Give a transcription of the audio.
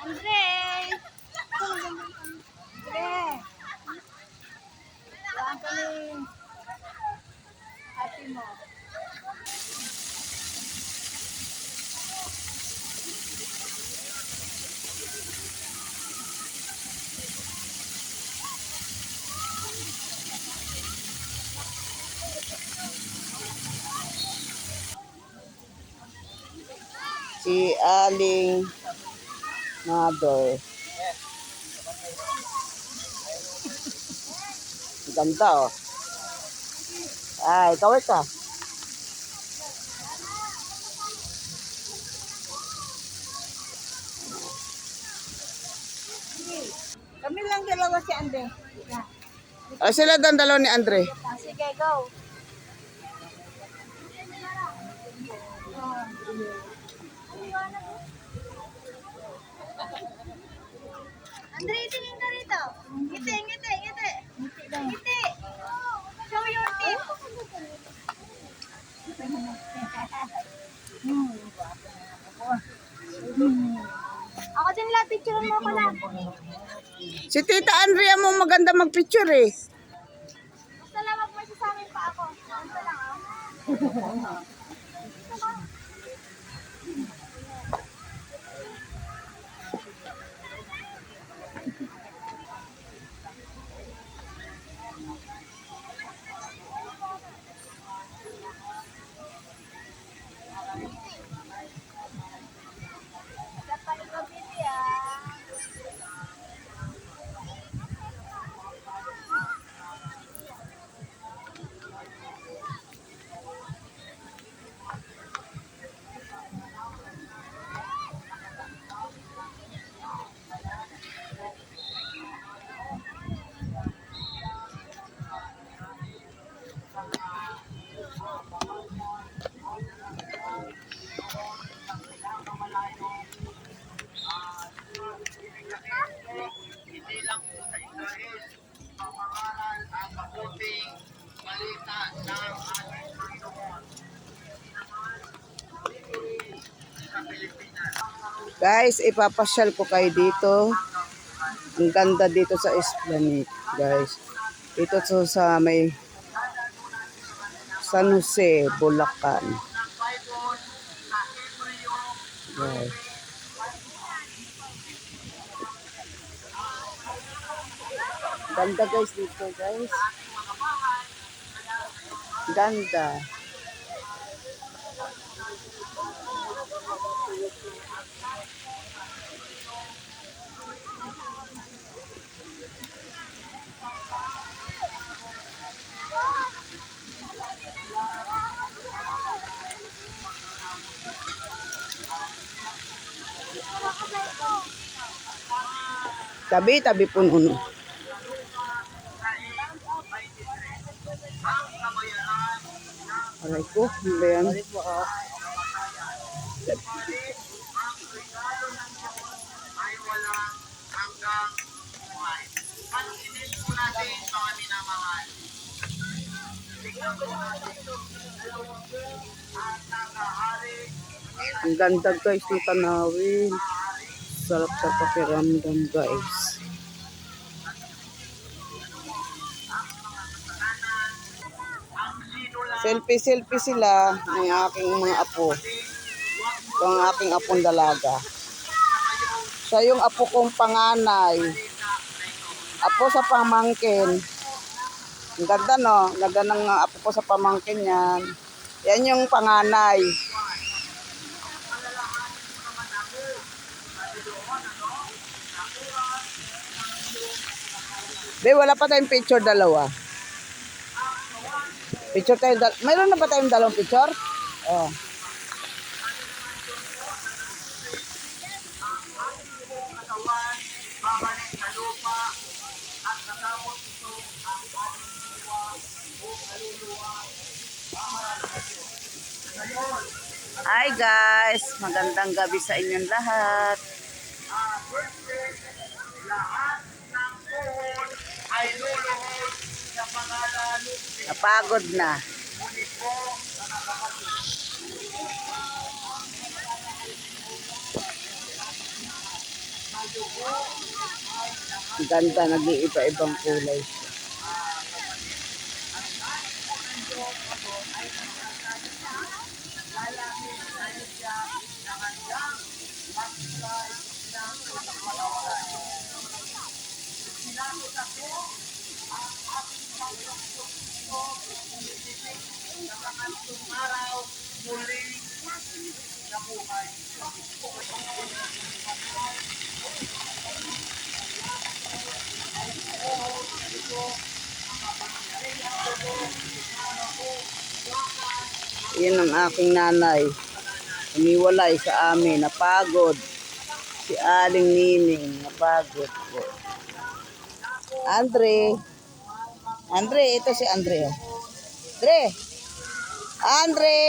Andre! Saan kami happy mo? Si Aling Mother. Ganda oh. Ay, kawit ka. Kami lang dalawa si Andre. Ah, sila dan dalaw ni Andre. Sige, go. Andre, tingin ka rito. Ngiti, ngiti, ngiti. Ngiti. Show your teeth. Ako din lang, picture mo ko lang. Si Tita Andrea mo maganda magpicture eh. Basta lang wag mo sa amin pa ako. Basta lang ah. Guys, ipapasyal ko kayo dito. Ang ganda dito sa Esplanade, guys. Dito sa may San Jose, Bulacan. Guys. Ganda guys dito, guys. Ganda. Tabi-tabi po uno. Aray ko, ano ba yan? Ang ganda guys ng tanawin. Sarap sa pakiramdam guys. Selfie sila ng aking mga apo. Ito ang aking apong dalaga. Siya yung apo kong panganay. Apo sa pamangkin. Ang ganda no? Ang ganda ng apo ko sa pamangkin yan. Yan yung panganay. Be, wala pa tayong picture dalawa. Picture tayo, mayroon na ba tayong dalawang picture? Oh. Hi guys, magandang gabi sa inyong lahat. Napagod na. Ang ganda, nag-iiba-ibang kulay. Yan ang aking nanay. Umiwalay sa amin. Napagod. Si Aling Nining. Napagod po. Andre. Andre, ito si Andre. Andre. Andre.